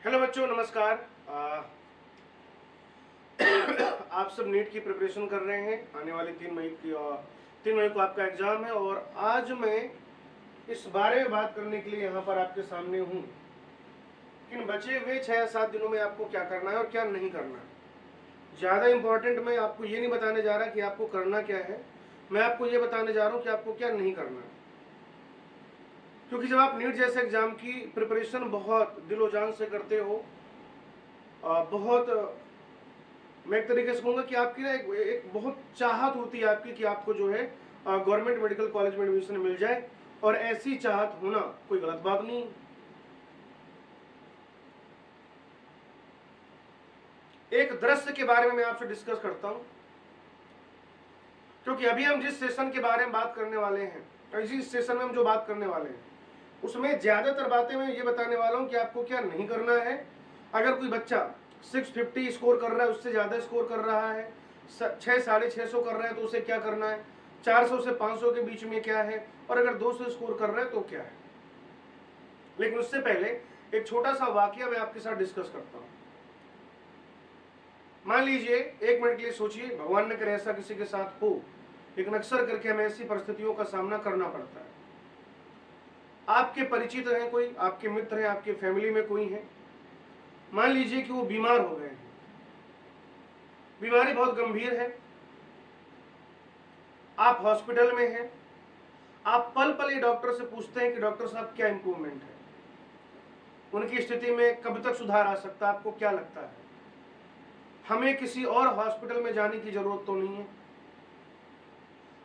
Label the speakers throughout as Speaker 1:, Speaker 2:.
Speaker 1: Hello बच्चों, नमस्कार। आप सब नीट की प्रिपरेशन कर रहे हैं। आने वाली 3 मई को आपका एग्जाम है और आज मैं इस बारे में बात करने के लिए यहाँ पर आपके सामने हूँ कि इन बचे हुए 6 या 7 दिनों में आपको क्या करना है और क्या नहीं करना है। ज़्यादा इम्पोर्टेंट मैं आपको ये नहीं बताने जा रहा कि आपको करना क्या है, मैं आपको ये बताने जा रहा हूँ कि आपको क्या नहीं करना है। क्योंकि जब आप नीट जैसे एग्जाम की प्रिपरेशन बहुत दिलो जान से करते हो, बहुत, मैं एक तरीके से कहूँगा कि आपकी ना एक बहुत चाहत होती है आपकी कि आपको जो है गवर्नमेंट मेडिकल कॉलेज में एडमिशन मिल जाए, और ऐसी चाहत होना कोई गलत बात नहीं। एक दृश्य के बारे में मैं आपसे डिस्कस करता हूं, क्योंकि अभी हम जिस सेशन के बारे में बात करने वाले हैं, इसी सेशन में हम जो बात करने वाले हैं उसमें ज्यादातर बातें मैं ये बताने वाला हूं कि आपको क्या नहीं करना है। अगर कोई बच्चा 650 स्कोर कर रहा है, उससे ज्यादा स्कोर कर रहा है, 600-650 कर रहा है, तो उसे क्या करना है, 400 से 500 के बीच में क्या है, और अगर 200 स्कोर कर रहा है तो क्या है। लेकिन उससे पहले एक छोटा सा वाकया मैं आपके साथ डिस्कस करता हूं। मान लीजिए, 1 मिनट के लिए सोचिए, भगवान न करे ऐसा किसी के साथ हो, लेकिन अक्सर करके हमें ऐसी परिस्थितियों का सामना करना पड़ता है। आपके परिचित हैं कोई, आपके मित्र हैं, आपके फैमिली में कोई है, मान लीजिए कि वो बीमार हो गए हैं, बीमारी बहुत गंभीर है, आप हॉस्पिटल में हैं, आप पल पल ये डॉक्टर से पूछते हैं कि डॉक्टर साहब क्या इंप्रूवमेंट है, उनकी स्थिति में कब तक सुधार आ सकता है, आपको क्या लगता है, हमें किसी और हॉस्पिटल में जाने की जरूरत तो नहीं है।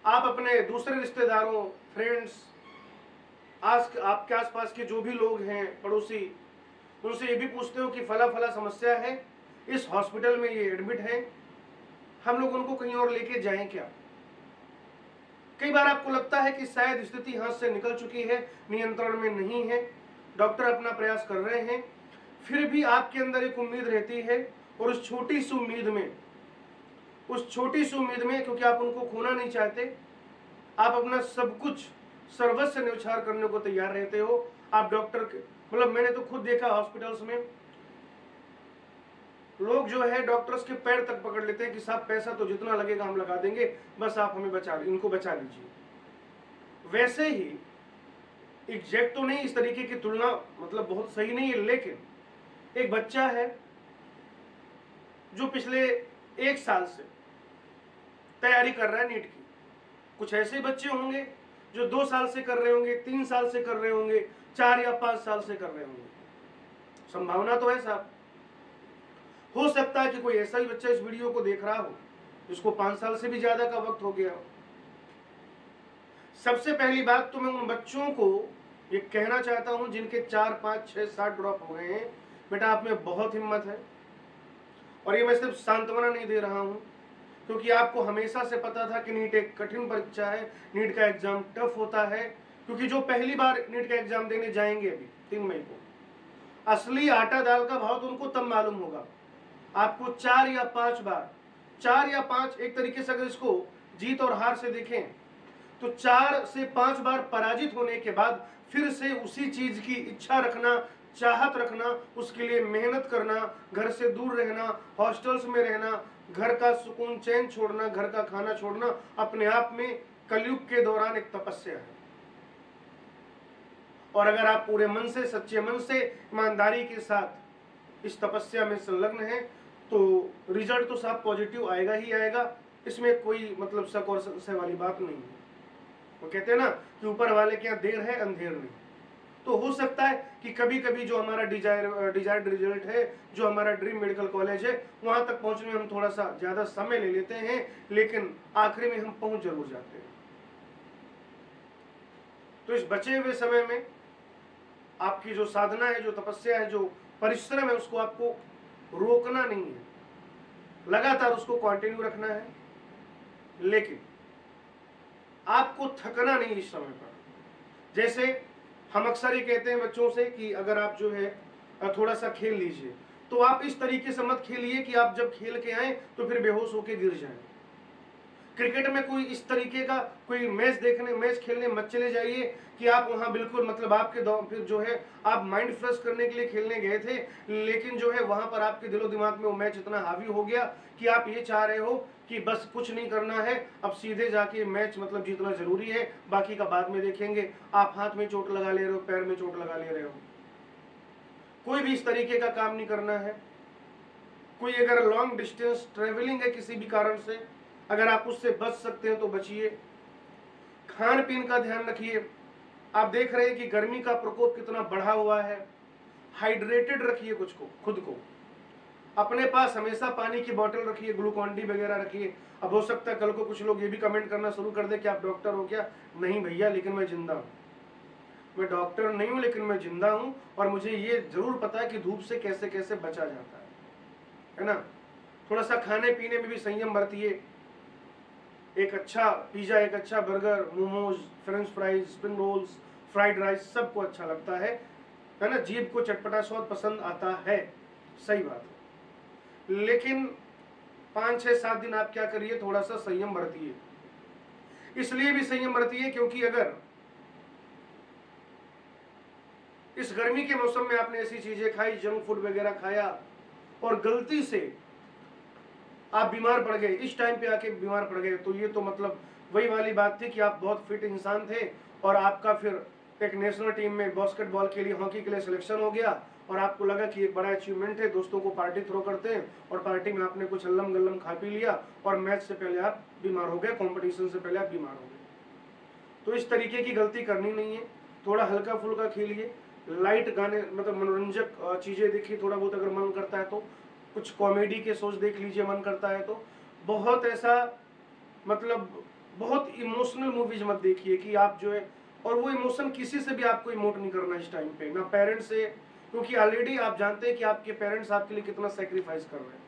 Speaker 1: आप अपने दूसरे रिश्तेदारों, फ्रेंड्स, आपके आसपास के जो भी लोग हैं, पड़ोसी, उनसे ये भी पूछते हो कि फला फला समस्या है, इस हॉस्पिटल में ये एडमिट है, हम लोग उनको कहीं और लेके जाएं क्या। कई बार आपको लगता है कि शायद स्थिति हाथ से निकल चुकी है, नियंत्रण में नहीं है, डॉक्टर अपना प्रयास कर रहे हैं, फिर भी आपके अंदर एक उम्मीद रहती है, और उस छोटी सी उम्मीद में क्योंकि आप उनको खोना नहीं चाहते, आप अपना सब कुछ सर्वस्व न्यौछावर करने को तैयार रहते हो। आप डॉक्टर के, मतलब मैंने तो खुद देखा हॉस्पिटल्स में लोग जो है डॉक्टर्स के पैर तक पकड़ लेते हैं कि साहब पैसा तो जितना लगेगा हम लगा देंगे, बस आप हमें इनको बचा लीजिए। वैसे ही एग्जैक्ट तो नहीं, इस तरीके की तुलना मतलब बहुत सही नहीं है, लेकिन एक बच्चा है जो पिछले 1 साल से तैयारी कर रहा है नीट की, कुछ ऐसे बच्चे होंगे जो 2 साल से कर रहे होंगे, 3 साल से कर रहे होंगे, 4 या 5 साल से कर रहे होंगे। संभावना तो है साहब, हो सकता है कि कोई ऐसा ही बच्चा इस वीडियो को देख रहा हो जिसको 5 साल से भी ज्यादा का वक्त हो गया हो। सबसे पहली बात तो मैं उन बच्चों को ये कहना चाहता हूं जिनके 4, 5, 6, 7 ड्रॉप हो गए हैं, बेटा आप में बहुत हिम्मत है। और ये मैं सिर्फ सांत्वना नहीं दे रहा हूं, क्योंकि आपको हमेशा से पता था कि नीट एक कठिन परीक्षा है, नीट का एग्जाम टफ होता है, क्योंकि जो पहली बार नीट का एग्जाम देने जाएंगे अभी 3 मई को, असली आटा दाल का भाव तो उनको तब मालूम होगा। आपको 4 या 5 बार, 4 या 5, एक तरीके से अगर इसको जीत और हार से देखें तो 4 से 5 बार पराजित होने के बाद फिर से उसी चीज की इच्छा रखना, चाहत रखना, उसके लिए मेहनत करना, घर से दूर रहना, हॉस्टल्स में रहना, घर का सुकून चैन छोड़ना, घर का खाना छोड़ना, अपने आप में कलयुग के दौरान एक तपस्या है। और अगर आप पूरे मन से, सच्चे मन से, ईमानदारी के साथ इस तपस्या में संलग्न हैं तो रिजल्ट तो साफ पॉजिटिव आएगा ही आएगा, इसमें कोई मतलब शक और संशय वाली बात नहीं है। वो कहते हैं ना कि ऊपर वाले के यहाँ देर है अंधेर नहीं। तो हो सकता है कि कभी कभी जो हमारा डिजायर्ड रिजल्ट है, जो हमारा ड्रीम मेडिकल कॉलेज है, वहां तक पहुंचने में हम थोड़ा सा ज्यादा समय ले लेते हैं, लेकिन आखिरी में हम पहुंच जरूर जाते हैं। तो इस बचे हुए समय में आपकी जो साधना है, जो तपस्या है, जो परिश्रम है, उसको आपको रोकना नहीं है, लगातार उसको कंटिन्यू रखना है, लेकिन आपको थकना नहीं इस समय पर। जैसे हम अक्सर ये कहते हैं बच्चों से कि अगर आप जो है थोड़ा सा खेल लीजिए, तो आप इस तरीके से मत खेलिए कि आप जब खेल के आए तो फिर बेहोश होकर गिर जाएं। क्रिकेट में कोई इस तरीके का कोई मैच खेलने मत चले जाइए कि आप वहां बिल्कुल मतलब आपके फिर जो है आप माइंड फ्रेश करने के लिए खेलने गए थे, लेकिन जो है वहां पर आपके दिलो दिमाग में वो मैच इतना हावी हो गया कि आप ये चाह रहे हो कि बस कुछ नहीं करना है, अब सीधे जाके मैच मतलब जीतना जरूरी है, बाकी का बाद में देखेंगे। आप हाथ में चोट लगा ले रहे हो, पैर में चोट लगा ले रहे हो। कोई भी इस तरीके का काम नहीं करना है। कोई अगर लॉन्ग डिस्टेंस ट्रेवलिंग है किसी भी कारण से, अगर आप उससे बच सकते हैं तो बचिए। खान पीन का ध्यान रखिए। आप देख रहे हैं कि गर्मी का प्रकोप कितना बढ़ा हुआ है। हाइड्रेटेड रखिए खुद को। अपने पास हमेशा पानी की बोतल रखिए, ग्लूकॉन डी वगैरह रखिए। अब हो सकता है कल को कुछ लोग ये भी कमेंट करना शुरू कर दे कि आप डॉक्टर हो क्या? नहीं भैया, लेकिन मैं जिंदा हूं। मैं डॉक्टर नहीं हूं, लेकिन मैं जिंदा हूं और मुझे ये जरूर पता है कि धूप से कैसे कैसे बचा जाता है ना। थोड़ा सा खाने पीने में भी संयम बरतिए। एक अच्छा पिज्जा, एक अच्छा burger, momos, French fries, spring rolls, fried rice सबको अच्छा लगता है ना। जीभ को चटपटा स्वाद पसंद आता है, सही बात है। लेकिन 5, 6, 7 दिन आप क्या करिए, थोड़ा सा संयम बरतिए। इसलिए भी संयम बरतिए क्योंकि अगर इस गर्मी के मौसम में आपने ऐसी चीजें खाई, जंक फूड वगैरह खाया और गलती से आप बीमार पड़ गए, इस टाइम पे आके बीमार पड़ गए, तो ये तो मतलब वही वाली बात थी कि आप बहुत फिट इंसान थे और आपका फिर एक नेशनल टीम में बास्केटबॉल के लिए, हॉकी के लिए सिलेक्शन हो गया और आपको लगा कि एक बड़ा अचीवमेंट है, दोस्तों को पार्टी थ्रो करते हैं और पार्टी में आपने कुछ अल्लम गल्लम खा पी लिया और मैच से पहले आप बीमार हो गए, कॉम्पिटिशन से पहले आप बीमार हो गए। तो इस तरीके की गलती करनी नहीं है। थोड़ा हल्का फुल्का खेलिए, लाइट गाने मतलब मनोरंजक चीजें देखिए, थोड़ा बहुत अगर मन करता है तो कुछ कॉमेडी के शोज देख लीजिए, मन करता है तो। बहुत ऐसा मतलब बहुत इमोशनल मूवीज मत देखिए कि आप जो है, और वो इमोशन किसी से भी आपको इमोट नहीं करना इस टाइम पे, ना पेरेंट्स से, क्योंकि ऑलरेडी आप जानते हैं कि आपके पेरेंट्स आपके लिए कितना सेक्रीफाइस कर रहे हैं।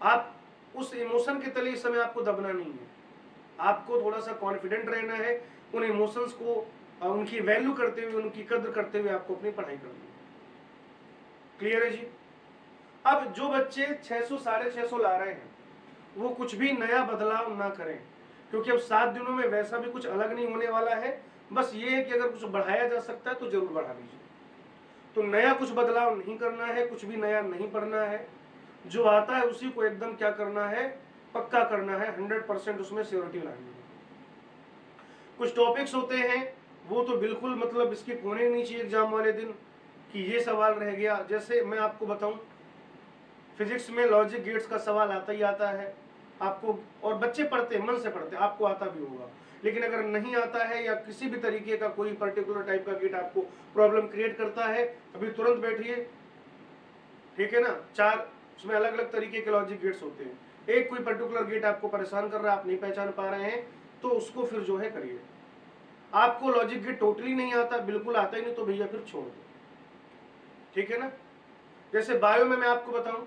Speaker 1: आप उस इमोशन के तले इस समय आपको दबना नहीं है। आपको थोड़ा सा कॉन्फिडेंट रहना है, उन इमोशंस को उनकी वैल्यू करते हुए, उनकी कद्र करते हुए आपको अपनी पढ़ाई करनी है। क्लियर है जी? अब जो बच्चे 600 650 ला रहे हैं वो कुछ भी नया बदलाव ना करें, क्योंकि अब 7 दिनों में वैसा भी कुछ अलग नहीं होने वाला है। बस ये है कि अगर कुछ बढ़ाया जा सकता है तो जरूर बढ़ा दीजिए। तो नया कुछ बदलाव नहीं करना है, कुछ भी नया नहीं पढ़ना है। जो आता है उसी को एकदम क्या करना है, पक्का करना है, 100% उसमें श्योरिटी लानी है। कुछ टॉपिक्स होते हैं वो तो बिल्कुल मतलब स्किप होने नहीं चाहिए एग्जाम वाले दिन कि ये सवाल रह गया। जैसे मैं आपको बताऊं, फिजिक्स में लॉजिक गेट्स का सवाल आता ही आता है आपको, और बच्चे पढ़ते मन से पढ़ते, आपको आता भी होगा। लेकिन अगर नहीं आता है या किसी भी तरीके का कोई पर्टिकुलर टाइप का गेट आपको प्रॉब्लम क्रिएट करता है, अभी तुरंत बैठिए, ठीक है ना। 4 उसमें अलग अलग तरीके के लॉजिक गेट्स होते हैं। एक कोई पर्टिकुलर गेट आपको परेशान कर रहा है, आप नहीं पहचान पा रहे हैं, तो उसको फिर जो है करिए। आपको लॉजिक गेट टोटली नहीं आता, बिल्कुल आता ही नहीं, तो भैया फिर छोड़ दो, ठीक है ना। जैसे बायो में मैं आपको बताऊं,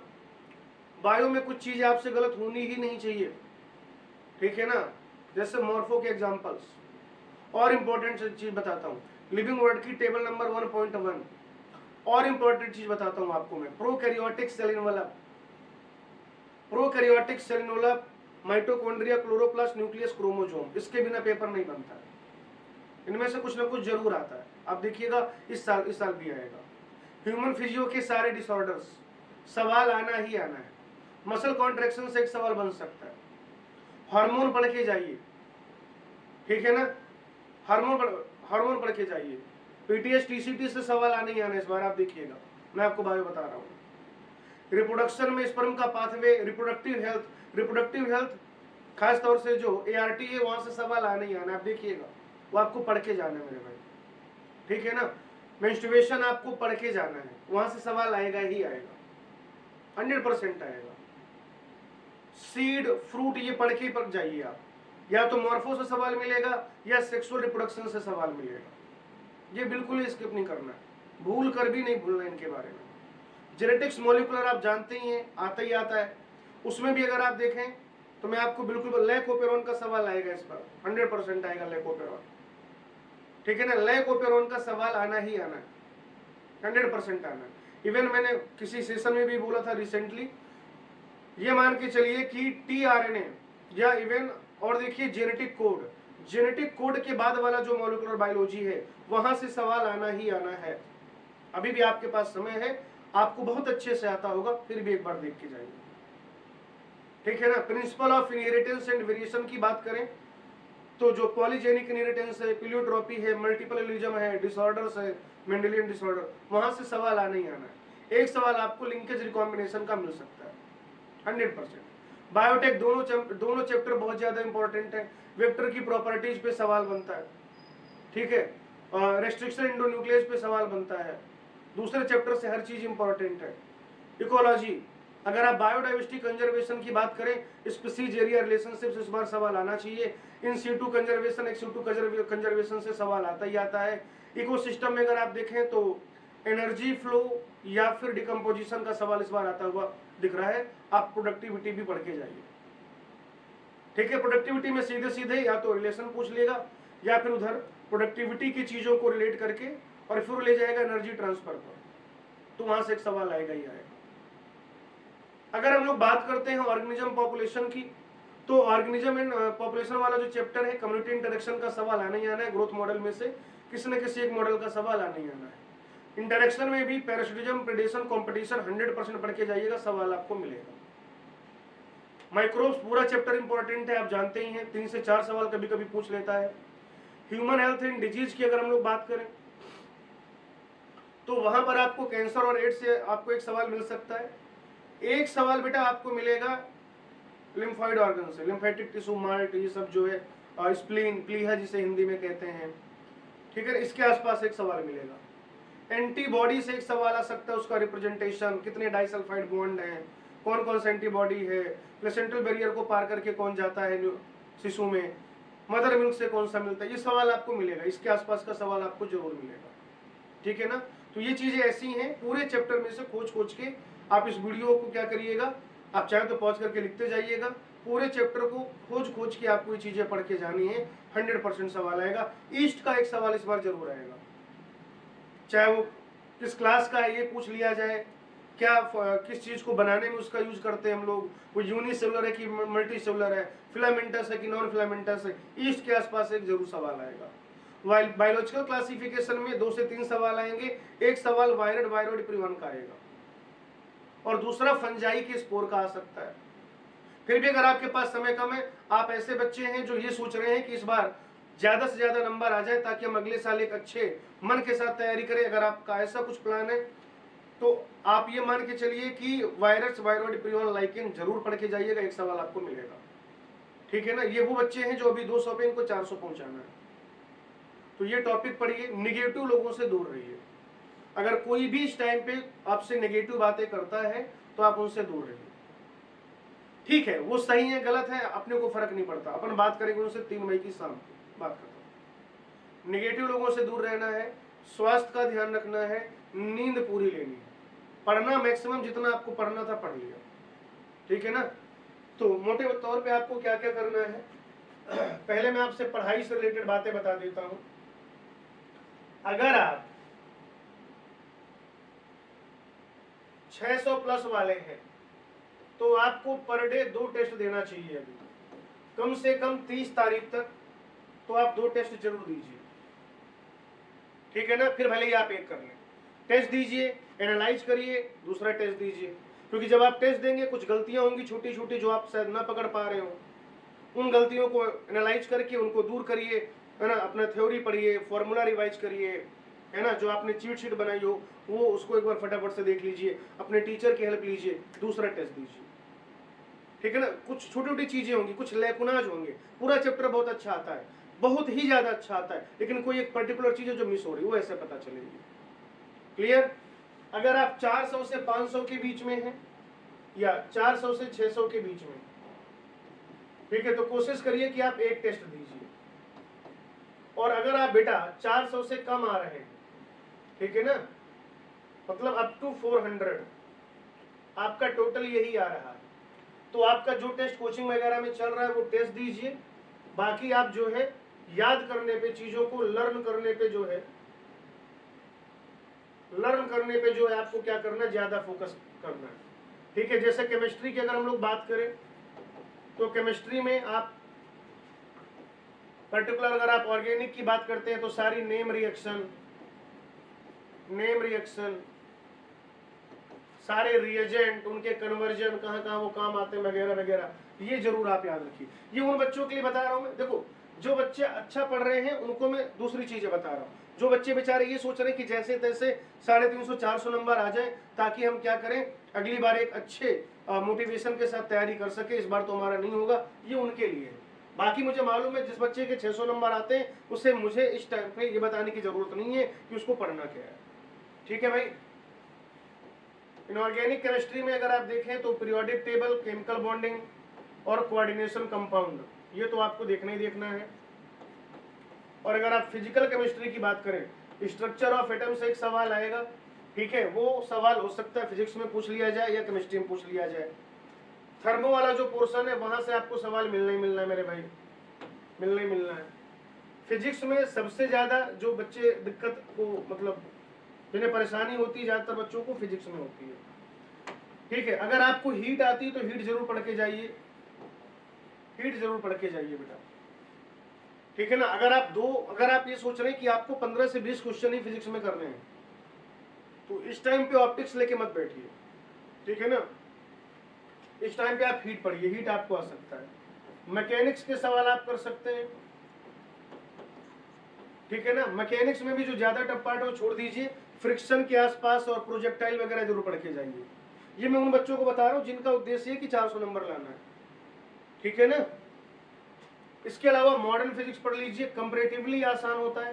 Speaker 1: बायो में कुछ चीजें आपसे गलत होनी ही नहीं चाहिए, ठीक है ना। जैसे मॉर्फो के एग्जांपल्स। और इंपॉर्टेंट चीज बताता हूं, लिविंग वर्ड की टेबल नंबर 1.1। और इंपॉर्टेंट चीज बताता हूं आपको मैं, prokaryotic cell envelope, prokaryotic cell envelope, mitochondria, chloroplast, nucleus, chromosome, इसके बिना पेपर नहीं बनता है। इनमें से कुछ ना कुछ जरूर आता है, आप देखिएगा इस साल भी आएगा। ह्यूमन फिजियो के सारे डिसऑर्डर्स, सवाल आना ही आना है। मसल कॉन्ट्रैक्शन से एक सवाल बन सकता है। हार्मोन पढ़ के जाइए, ठीक है ना, हार्मोन पढ़ के जाइए। पीटीएस टीसीटी से सवाल आने ही आना इस बार, आप देखिएगा, मैं आपको बायो बता रहा हूँ। रिप्रोडक्शन में स्पर्म का पाथवे, रिप्रोडक्टिव हेल्थ खास तौर से जो एआरटी है वहां से सवाल आने ही आना, आप देखिएगा, वो आपको पढ़ के जाना है मेरे भाई, ठीक है ना। मेंस्ट्रुएशन आपको पढ़ के जाना है, वहां से सवाल आएगा ही आएगा, 100% आएगा। सीड फ्रूट ये पढ़ के पर जाइए आप, या तो मॉर्फो से सवाल मिलेगा या सेक्सुअल रिप्रोडक्शन से सवाल मिलेगा, ये बिल्कुल ही स्किप नहीं करना है, भूल कर भी नहीं भूलना इनके बारे में। जेनेटिक्स मॉलिक्यूलर आप जानते ही हैं, आता ही आता है। उसमें भी अगर आप देखें तो मैं आपको बिल्कुल लेकोपेरॉन का सवाल आएगा इस पर, 100% आएगा लेकोपेरॉन, ठीक है ना। लेकोपेरॉन का सवाल आना ही आना है, 100% आना है। इवन मैंने किसी सेशन में भी बोला था रिसेंटली, ये मान के चलिए कि टीआरएनए या इवन और देखिए जेनेटिक कोड के बाद वाला जो मॉलिक्यूलर बायोलॉजी है वहां से सवाल आना ही आना है। अभी भी आपके पास समय है, आपको बहुत अच्छे से आता होगा, फिर भी एक बार देख के जाइए, ठीक है ना। Principle of inheritance and variation की बात करें तो जो पॉलीजेनिक इनहेरिटेंस है, प्लियोट्रॉपी है, मल्टीपल एलिज्म है, डिसऑर्डर्स है, मेंडेलियन डिसऑर्डर, वहां से सवाल आना ही आना है। एक सवाल आपको लिंकेज रिकॉम्बिनेशन का मिल सकता है 100%। बायोटेक दोनों चैप्टर बहुत ज्यादा इंपॉर्टेंट है। वेक्टर की प्रॉपर्टीज पे सवाल बनता है, ठीक है, रेस्ट्रिक्शन इंडोन्यूक्लियस पे सवाल बनता है। दूसरे चैप्टर से हर चीज इंपॉर्टेंट है। इकोलॉजी, अगर आप बायोडाइवर्सिटी कंजर्वेशन की बात करें, स्पीसीज एरिया रिलेशनशिप से इस बार सवाल आना चाहिए। In situ conservation, ex situ conservation से सवाल आता ही आता है। इकोसिस्टम में अगर आप देखें तो एनर्जी फ्लो या फिर डिकम्पोजिशन का सवाल इस बार आता हुआ दिख रहा है। आप प्रोडक्टिविटी भी पढ़ के जाइए, ठीक है। प्रोडक्टिविटी में सीधे सीधे या तो रिलेशन पूछ लेगा या फिर उधर प्रोडक्टिविटी की चीजों को रिलेट करके और फिर ले जाएगा एनर्जी ट्रांसफर पर, तो वहां से एक सवाल आएगा ही आएगा। अगर हम लोग बात करते हैं ऑर्गेनिज्म पॉपुलेशन की, तो ऑर्गेनिज्म एंड पॉपुलेशन वाला जो चैप्टर है, कम्युनिटी इंटरेक्शन का सवाल आना ही आना है। ग्रोथ मॉडल में से किसी न किसी एक मॉडल का सवाल आना ही आना है। इंटरेक्शन में भी पैरासिटिज्म, प्रेडेशन, कंपटीशन 100% पढ़ के जाइएगा, सवाल आपको मिलेगा। माइक्रोब्स पूरा चैप्टर इंपॉर्टेंट है, आप जानते ही हैं, 3 से 4 सवाल कभी कभी पूछ लेता है। ह्यूमन हेल्थ एंड डिजीज की अगर हम लोग बात करें तो वहां पर आपको कैंसर और एड्स से आपको एक सवाल मिल सकता है। एक सवाल बेटा आपको मिलेगा लिम्फॉइड ऑर्गन से, लिम्फेटिक टिश्यू, माल्ट, ये सब जो है, स्प्लीन, प्लीहा जिसे हिंदी में कहते हैं, ठीक है। इसके आसपास एक सवाल मिलेगा। एंटीबॉडी से एक सवाल आ सकता है, उसका रिप्रेजेंटेशन, कितने डाइसल्फाइड बॉन्ड हैं, कौन कौन सा एंटीबॉडी है, प्लेसेंटल बैरियर को पार करके कौन जाता है शिशु में, मदर मिल्क से कौन सा मिलता है, ये सवाल आपको मिलेगा। इसके आसपास का सवाल आपको जरूर मिलेगा, ठीक है ना। तो ये चीजें ऐसी हैं, पूरे चैप्टर में से खोज के आप इस वीडियो को क्या करिएगा, आप चाहे तो पॉज करके लिखते जाइएगा। पूरे चैप्टर को खोज के आपको ये चीजें पढ़ के जानी है, 100% सवाल आएगा। ईस्ट का एक सवाल इस बार जरूर आएगा, चाहे वो किस क्लास का है ये पूछ लिया जाए, क्या किस चीज को बनाने में उसका यूज करते हैं हम लोग, वो यूनिसेलुलर है कि मल्टी सेलुलर है, फिलामेंटस है कि नॉन फिलामेंटस है, ईस्ट के आसपास एक जरूर सवाल आएगा। बायोलॉजिकल क्लासिफिकेशन में 2 से 3 सवाल आएंगे। एक सवाल वायरोइड परिवहन का आएगा और दूसरा फंजाई के स्पोर का आ सकता है। फिर भी अगर आपके पास समय कम है, आप ऐसे बच्चे हैं जो ये सोच रहे हैं कि इस बार ज्यादा से ज्यादा नंबर आ जाए ताकि हम अगले साल एक अच्छे मन के साथ तैयारी करें, अगर आपका ऐसा कुछ प्लान है तो आप ये मान के चलिए कि वायरोइड परिवहन लाइकेन जरूर पढ़ के जाइएगा, एक सवाल आपको मिलेगा, ठीक है ना। ये वो बच्चे हैं जो अभी 200 पे, इनको 400 पहुंचाना है, तो ये टॉपिक पढ़िए। निगेटिव लोगों से दूर रहिए। अगर कोई भी इस टाइम पे आपसे नेगेटिव बातें करता है तो आप उनसे दूर रहिए, ठीक है। वो सही है गलत है अपने को फर्क नहीं पड़ता, अपन बात करेंगे उनसे 3 मई की शाम को बात करता हूं। नेगेटिव लोगों से दूर रहना है, स्वास्थ्य का ध्यान रखना है, नींद पूरी लेनी है, पढ़ना मैक्सिमम जितना आपको पढ़ना था पढ़ लिया, ठीक है ना। तो मोटे तौर पे आपको क्या क्या करना है, पहले मैं आपसे पढ़ाई से रिलेटेड बातें बता देता हूं। अगर आप 600 प्लस वाले हैं तो आपको पर डे 2 टेस्ट देना चाहिए, अभी कम से कम 30 तारीख तक, तो आप 2 टेस्ट जरूर दीजिए, ठीक है ना। फिर भले ही आप एक कर लें, टेस्ट दीजिए, एनालाइज करिए, दूसरा टेस्ट दीजिए, क्योंकि जब आप टेस्ट देंगे कुछ गलतियां होंगी छोटी छोटी जो आप शायद ना पकड़ पा रहे हो, उन गलतियों को एनालाइज करके उनको दूर करिए, है ना। अपना थ्योरी पढ़िए, फॉर्मूला रिवाइज करिए, है ना। जो आपने चीट शीट बनाई हो वो उसको एक बार फटाफट से देख लीजिए, अपने टीचर की हेल्प लीजिए, दूसरा टेस्ट दीजिए, ठीक है ना। कुछ छोटी छोटी चीजें होंगी, कुछ लैकुनाज होंगे, पूरा चैप्टर बहुत अच्छा आता है, बहुत ही ज्यादा अच्छा आता है, लेकिन कोई एक पर्टिकुलर चीज है जो मिस हो रही है वो ऐसे पता चलेगी, क्लियर। अगर आप 400 से 500 के बीच में हैं या 400 से 600 के बीच में, ठीक है, तो कोशिश करिए कि आप एक टेस्ट दीजिए। और अगर आप बेटा 400 से कम आ रहे हैं, ठीक है ना, मतलब अप टू 400 आपका टोटल यही आ रहा है, तो आपका जो टेस्ट कोचिंग वगैरह में चल रहा है वो टेस्ट दीजिए। बाकी आप जो है याद करने पे, चीजों को लर्न करने पे जो है आपको क्या करना है, ज्यादा फोकस करना है, ठीक है। जैसे केमिस्ट्री की अगर हम लोग बात करें तो केमिस्ट्री में आप पर्टिकुलर अगर आप ऑर्गेनिक की बात करते हैं तो सारी नेम रिएक्शन, सारे रिएजेंट, उनके कन्वर्जन, कहाँ कहाँ वो काम आते हैं वगैरह वगैरह, ये जरूर आप याद रखिए। ये उन बच्चों के लिए बता रहा हूँ मैं। देखो, जो बच्चे अच्छा पढ़ रहे हैं उनको मैं दूसरी चीजें बता रहा हूँ। जो बच्चे बेचारे ये सोच रहे हैं कि जैसे तैसे 350-400 नंबर आ जाए ताकि हम क्या करें, अगली बार एक अच्छे मोटिवेशन के साथ तैयारी कर सके, इस बार तो हमारा नहीं होगा, ये उनके लिए है। बाकी मुझे मालूम है जिस बच्चे के 600 नंबर आते हैं उसे मुझे इस टाइम पे ये बताने की जरूरत नहीं है कि उसको पढ़ना क्या है। ठीक है भाई। इनऑर्गेनिक केमिस्ट्री में अगर आप देखें तो पीरियोडिक टेबल, केमिकल बॉन्डिंग और कोऑर्डिनेशन कंपाउंड, ये तो आपको देखना ही देखना है। और अगर आप फिजिकल केमिस्ट्री की बात करें, स्ट्रक्चर ऑफ एटम से एक सवाल आएगा, ठीक है, वो सवाल हो सकता है फिजिक्स में पूछ लिया जाए या केमिस्ट्री में पूछ लिया जाए। थर्मो वाला जो पोर्शन है वहां से आपको सवाल मिलना ही मिलना है मेरे भाई, मिलना ही मिलना है। फिजिक्स में सबसे ज्यादा जो बच्चे दिक्कत को, मतलब जिन्हें परेशानी होती है ज्यादातर बच्चों को, फिजिक्स में होती है। ठीक है, अगर आपको हीट आती है तो हीट जरूर पढ़ के जाइए, हीट जरूर पढ़ के जाइए बेटा। ठीक है ना। अगर आप ये सोच रहे हैं कि आपको 15 से 20 क्वेश्चन ही फिजिक्स में करने हैं तो इस टाइम पे ऑप्टिक्स लेके मत बैठिए। ठीक है ना, इस टाइम पे आप हीट पढ़िए, हीट आपको आ सकता है। मैकेनिक्स के सवाल आप कर सकते हैं। ठीक है ना, मैकेनिक्स में भी जो ज्यादा टफ पार्ट है वो छोड़ दीजिए, फ्रिक्शन के आसपास और प्रोजेक्टाइल वगैरह जरूर पढ़ के जाइए। ये मैं उन बच्चों को बता रहा हूं जिनका उद्देश्य है कि 400 नंबर लाना है। ठीक है ना। इसके अलावा मॉडर्न फिजिक्स पढ़ लीजिए, कंपैरेटिवली आसान होता है।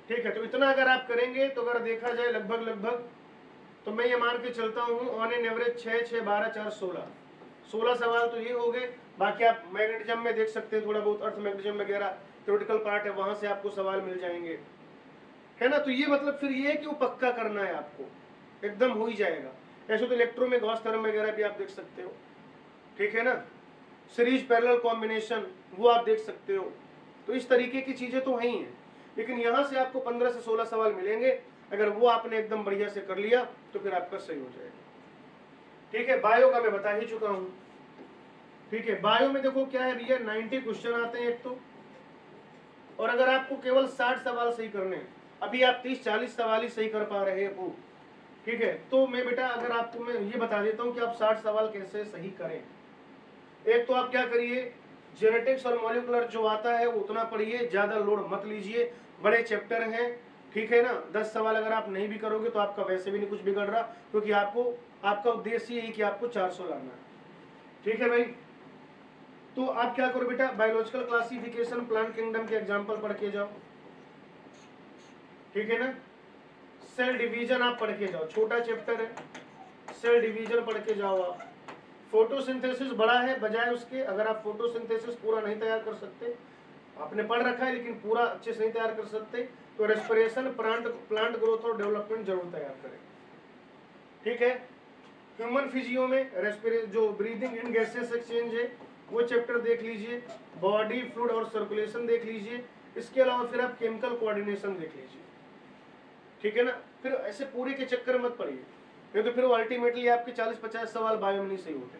Speaker 1: ठीक है, तो इतना अगर आप करेंगे तो अगर देखा जाए लगभग तो मैं ये मान के चलता हूँ ऑन एन एवरेज 6, 6, 12, 4, 16 सवाल तो ये हो गए। बाकी आप मैग्नेटिज्म में देख सकते हैं, थोड़ा बहुत अर्थ मैग्नेटिज्म वगैरह थ्योरेटिकल पार्ट है, वहां से आपको सवाल मिल जाएंगे, है ना। तो ये मतलब फिर ये है कि वो पक्का करना है आपको, एकदम हो ही जाएगा। ऐसे तो इलेक्ट्रो में गॉस थ्योरम वगैरह भी आप देख सकते हो। ठीक है ना, सीरीज पैरेलल कॉम्बिनेशन वो आप देख सकते हो। तो इस तरीके की चीजें तो हैं ही हैं, लेकिन यहाँ से आपको 15 से 16 सवाल मिलेंगे। अगर वो आपने एकदम बढ़िया से कर लिया तो फिर आपका सही हो जाएगा। ठीक है, बायो का मैं बता ही चुका हूँ। ठीक है, बायो में देखो क्या है भैया, 90 क्वेश्चन आते हैं एक तो, और अगर आपको केवल 60 सवाल सही करने हैं, अभी आप 30-40 सवाल ही सही कर पा रहे हो, ठीक है, तो मैं बेटा अगर आपको मैं ये बता देता हूँ कि आप 60 सवाल कैसे सही करें। एक तो आप क्या करिए, जेनेटिक्स और मॉलिक्यूलर जो आता है वो उतना पढ़िए, ज्यादा लोड मत लीजिए, बड़े चैप्टर हैं। ठीक है ना, 10 सवाल अगर आप नहीं भी करोगे तो आपका वैसे भी नहीं कुछ बिगड़ रहा, क्योंकि आपका उद्देश्य यही कि आपको 400 लाना है। ठीक है भाई, तो आप क्या करो बेटा, बायोलॉजिकल क्लासिफिकेशन, प्लांट किंगडम के एग्जांपल पढ़ के जाओ। ठीक है ना, सेल डिवीजन आप पढ़ के जाओ, छोटा चैप्टर है, सेल डिवीजन पढ़ के जाओ आप। फोटोसिंथेसिस बड़ा है, बजाय उसके अगर आप फोटोसिंथेसिस पूरा नहीं तैयार कर सकते, आपने पढ़ रखा है लेकिन पूरा अच्छे से नहीं तैयार कर सकते, तो रेस्पिरेशन, प्लांट ग्रोथ और डेवलपमेंट जरूर तैयार करें। ठीक है, ह्यूमन फिजियो में जो ब्रीदिंग इन गैसेस एक्सचेंज है वो चैप्टर देख लीजिए, बॉडी फ्लूइड और सर्कुलेशन देख लीजिए। इसके अलावा फिर आप केमिकल कोऑर्डिनेशन देख लीजिए। ठीक है ना, फिर ऐसे पूरे के चक्कर मत पड़िए, नहीं तो फिर वो अल्टीमेटली आपके 40-50 सवाल बायो में नहीं सही होते।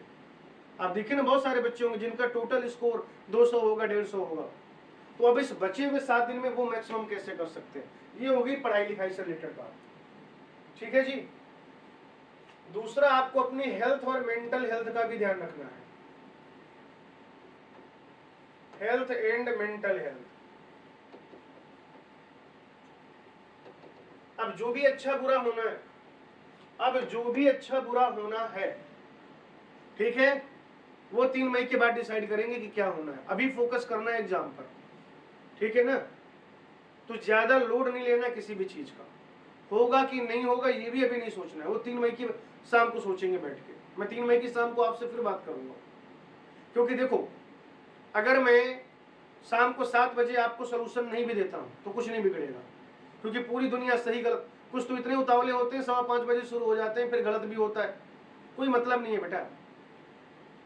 Speaker 1: आप देखिए ना, बहुत सारे बच्चे होंगे जिनका टोटल स्कोर 200 होगा, 150 होगा, तो अब इस बचे हुए 7 दिन में वो मैक्सिमम कैसे कर सकते हैं। ये होगी पढ़ाई लिखाई से रिलेटेड बात। ठीक है जी। दूसरा, आपको अपनी हेल्थ और मेंटल हेल्थ का भी ध्यान रखना है, हेल्थ एंड मेंटल हेल्थ। अब जो भी अच्छा बुरा होना है, ठीक है, वो 3 मई के बाद डिसाइड करेंगे कि क्या होना है। अभी फोकस करना है एग्जाम पर। ठीक है ना, तो ज्यादा लोड नहीं लेना किसी भी चीज का, होगा कि नहीं होगा ये भी अभी नहीं सोचना है, वो 3 मई की शाम को सोचेंगे बैठ के। मैं 3 मई की शाम को आपसे फिर बात करूंगा, क्योंकि देखो अगर मैं शाम को 7 बजे आपको सोल्यूशन नहीं भी देता हूं तो कुछ नहीं बिगड़ेगा, क्योंकि पूरी दुनिया सही गलत, कुछ तो इतने उतावले होते हैं 5:15 बजे शुरू हो जाते हैं, फिर गलत भी होता है, कोई मतलब नहीं है बेटा।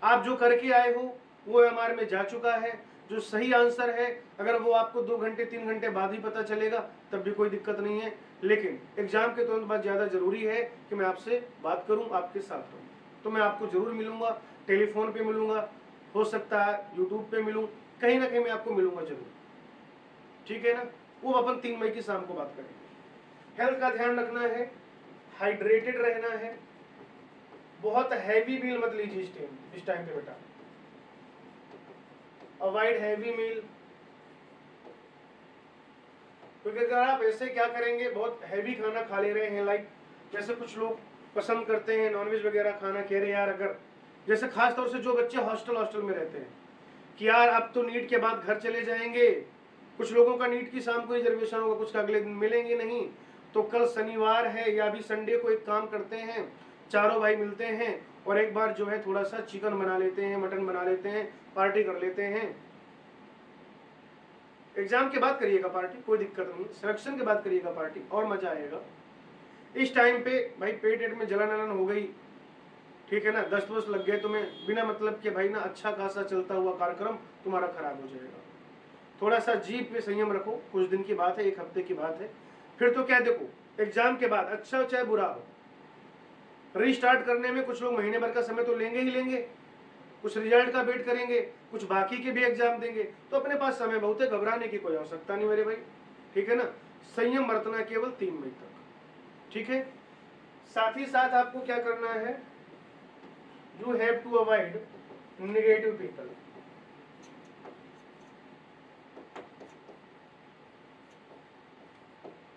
Speaker 1: आप जो करके आए हो वो एमआर में जा चुका है, जो सही आंसर है अगर वो आपको 2 घंटे 3 घंटे बाद ही पता चलेगा तब भी कोई दिक्कत नहीं है, लेकिन एग्जाम के तुरंत बाद ज्यादा जरूरी है कि मैं आपसे बात करूं, आपके साथ रहूं। तो मैं आपको जरूर मिलूंगा, टेलीफोन पे मिलूंगा, हो सकता है यूट्यूब पे मिलूं, कहीं ना कहीं मैं आपको मिलूंगा जरूर, ठीक है ना। वो अपन 3 मई की शाम को बात करेंगे। हेल्थ का ध्यान रखना है, हाइड्रेटेड रहना है, बहुत हैवी मील मत लीजिए इस टाइम पे बेटा, अवॉइड हैवी मील। क्योंकि अगर आप ऐसे क्या करेंगे, बहुत हैवी खाना खा ले रहे हैं, लाइक जैसे कुछ लोग पसंद करते हैं नॉनवेज वगैरह खाना, कह रहे हैं यार, अगर जैसे खास तौर से जो बच्चे हॉस्टल में रहते हैं कि यार अब तो नीट के बाद घर चले जाएंगे, कुछ लोगों का नीट की शाम को रिजर्वेशन होगा, कुछ का अगले दिन मिलेंगे नहीं, तो कल शनिवार है या अभी संडे को एक काम करते हैं, चारों भाई मिलते हैं और एक बार जो है थोड़ा सा चिकन बना लेते हैं, मटन बना लेते हैं, पार्टी कर लेते हैं। एग्जाम के बाद करिएगा पार्टी, कोई दिक्कत नहीं, सिलेक्शन के बाद करिएगा पार्टी, और मजा आएगा। इस टाइम पे भाई पेट में जलन हो गई, ठीक है ना, दस्त वस्त लग गए तुम्हें बिना मतलब के, भाई ना अच्छा खासा चलता हुआ कार्यक्रम तुम्हारा खराब हो जाएगा। थोड़ा सा जीभ पे संयम रखो, कुछ दिन की बात है, 1 हफ्ते की बात है, फिर तो क्या, देखो एग्जाम के बाद अच्छा हो चाहे बुरा हो, रीस्टार्ट करने में कुछ लोग महीने भर का समय तो लेंगे ही लेंगे, कुछ रिजल्ट का वेट करेंगे, कुछ बाकी के भी एग्जाम देंगे, तो अपने पास समय बहुत है, घबराने की कोई आवश्यकता नहीं मेरे भाई, ठीक है ना। संयम बरतना केवल 3 मई तक, ठीक है। साथ ही साथ आपको क्या करना है, you have to avoid negative people.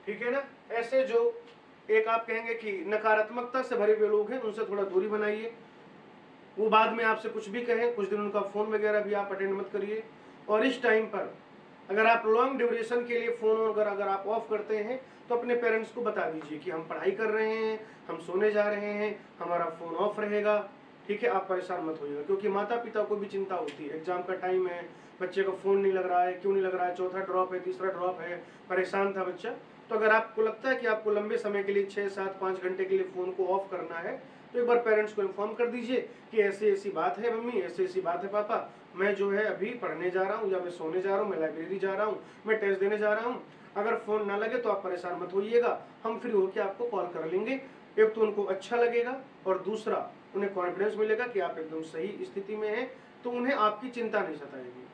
Speaker 1: ठीक है ना, ऐसे जो एक आप कहेंगे कि नकारात्मकता से भरे हुए लोग हैं, उनसे थोड़ा दूरी बनाइए। वो बाद में आपसे कुछ भी कहें, कुछ दिन उनका फोन वगैरह भी आप अटेंड मत करिए। और इस टाइम पर अगर आप लॉन्ग ड्यूरेशन के लिए फोन अगर आप ऑफ करते हैं, तो अपने पेरेंट्स को बता दीजिए कि हम पढ़ाई कर रहे हैं, हम सोने जा रहे हैं, हमारा फोन ऑफ रहेगा, ठीक है। आप परेशान मत होइएगा, क्योंकि माता पिता को भी चिंता होती है, एग्जाम का टाइम है, बच्चे का फोन नहीं लग रहा है, क्यों नहीं लग रहा है, चौथा ड्रॉप है, तीसरा ड्रॉप है, परेशान था बच्चा। तो अगर आपको लगता है कि आपको लंबे समय के लिए 6, 7, 5 घंटे के लिए फोन को ऑफ करना है, तो एक बार पेरेंट्स को इन्फॉर्म कर दीजिए कि ऐसी ऐसी बात है मम्मी, ऐसी ऐसी बात है पापा, मैं जो है अभी पढ़ने जा रहा हूँ, या मैं सोने जा रहा हूँ, मैं लाइब्रेरी जा रहा हूँ, मैं टेस्ट देने जा रहा हूँ, अगर फोन ना लगे तो आप परेशान मत होइएगा, हम फ्री होकर आपको कॉल कर लेंगे। एक तो उनको अच्छा लगेगा, और दूसरा उन्हें कॉन्फिडेंस मिलेगा कि आप एकदम सही स्थिति में हैं, तो उन्हें आपकी चिंता नहीं सताएगी।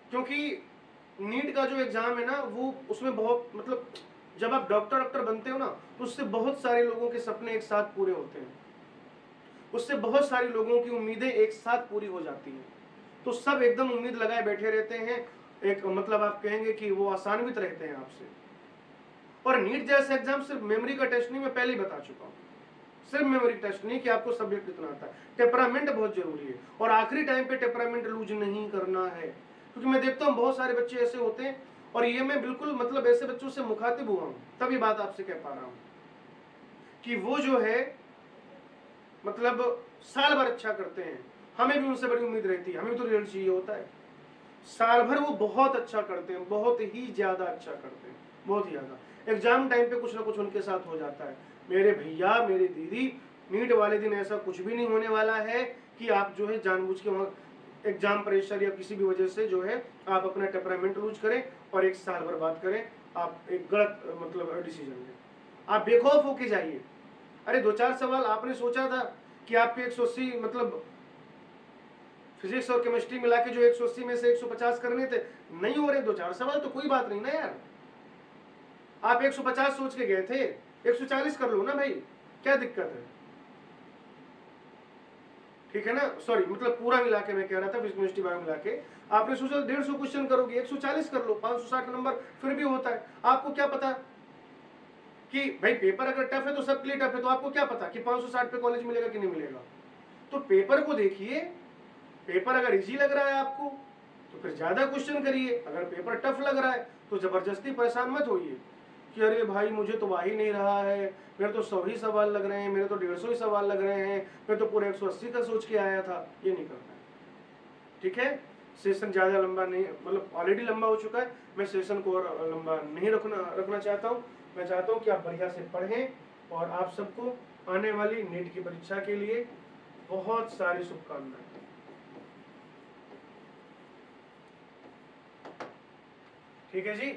Speaker 1: क्योंकि नीट का जो एग्जाम है ना, वो उसमें बहुत मतलब जब आप डॉक्टर बनते हो ना, तो उससे बहुत सारे लोगों के सपने एक साथ पूरे होते हैं, उससे बहुत सारे लोगों की उम्मीदें एक साथ पूरी हो जाती हैं, तो सब एकदम उम्मीद लगाए बैठे रहते हैं, एक मतलब आप कहेंगे कि वो आसान्वित रहते हैं आपसे। और नीट जैसे एग्जाम सिर्फ मेमोरी का टेस्ट नहीं, मैं पहले ही बता चुका हूँ, सिर्फ मेमोरी टेस्ट नहीं कि आपको सब्जेक्ट कितना आता है, टेम्परामेंट बहुत जरूरी है, और आखिरी टाइम पे टेम्परामेंट लूज नहीं करना है। क्योंकि मैं देखता हूँ बहुत सारे बच्चे ऐसे होते हैं, और ये मैं बिल्कुल मतलब ऐसे बच्चों से मुखातिब हुआ हूँ, तभी बात आपसे कह पा रहा हूँ कि वो जो है मतलब साल भर अच्छा करते हैं, हमें भी उनसे बड़ी उम्मीद रहती है, हमें तो रिजल्ट चाहिए होता है, साल भर वो बहुत अच्छा करते हैं, बहुत ही ज्यादा अच्छा करते हैं, बहुत ही ज्यादा। एग्जाम टाइम पे कुछ ना कुछ उनके साथ हो जाता है। मेरे भैया, मेरी दीदी, नीट वाले दिन ऐसा कुछ भी नहीं होने वाला है कि आप जो है जानबूझ के वहाँ एग्जाम प्रेशर या किसी भी वजह से जो है आप अपना टेम्परामेंट लूज करें और एक साल बर्बाद करें, आप एक गलत मतलब डिसीजन लें। आप बेखौफ होके जाइए। अरे 2-4 सवाल आपने सोचा था कि आपके 180 मतलब फिजिक्स और केमिस्ट्री मिला के जो 180 में से 150 करने थे, नहीं हो रहे 2-4 सवाल तो कोई बात नहीं ना यार, आप 150 सोच के गए थे, 140 कर लो ना भाई, क्या दिक्कत है, ठीक है ना। सॉरी मतलब पूरा मिला के मैं कह रहा था, फिजिक्स केमिस्ट्री बायो मिला के आपने सोचा 150 क्वेश्चन करोगे, 140 कर लो, 560 नंबर फिर भी होता है। आपको क्या पता कि भाई पेपर अगर टफ है तो सबके लिए टफ है, तो आपको क्या पता कि 560 पे कॉलेज मिलेगा कि नहीं मिलेगा। तो पेपर को देखिए, पेपर अगर इजी लग रहा है आपको तो फिर ज्यादा क्वेश्चन करिए, अगर पेपर टफ लग रहा है तो जबरदस्ती परेशान मत होइए कि अरे भाई मुझे तो आ ही नहीं रहा है, मेरे तो 100 ही सवाल लग रहे हैं, मेरे तो 150 ही सवाल लग रहे हैं, मैं तो पूरे 180 का सोच के आया था। ये नहीं करना है, ठीक है। सेशन ज्यादा लंबा नहीं, मतलब ऑलरेडी लंबा हो चुका है, मैं सेशन को और लंबा नहीं रखना चाहता हूँ। मैं चाहता हूँ कि आप बढ़िया से पढ़ें, और आप सबको आने वाली नीट की परीक्षा के लिए बहुत सारी शुभकामनाएं। ठीक है जी,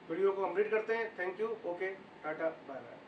Speaker 1: वीडियो को कंप्लीट करते हैं। Thank you, okay, tata, bye bye.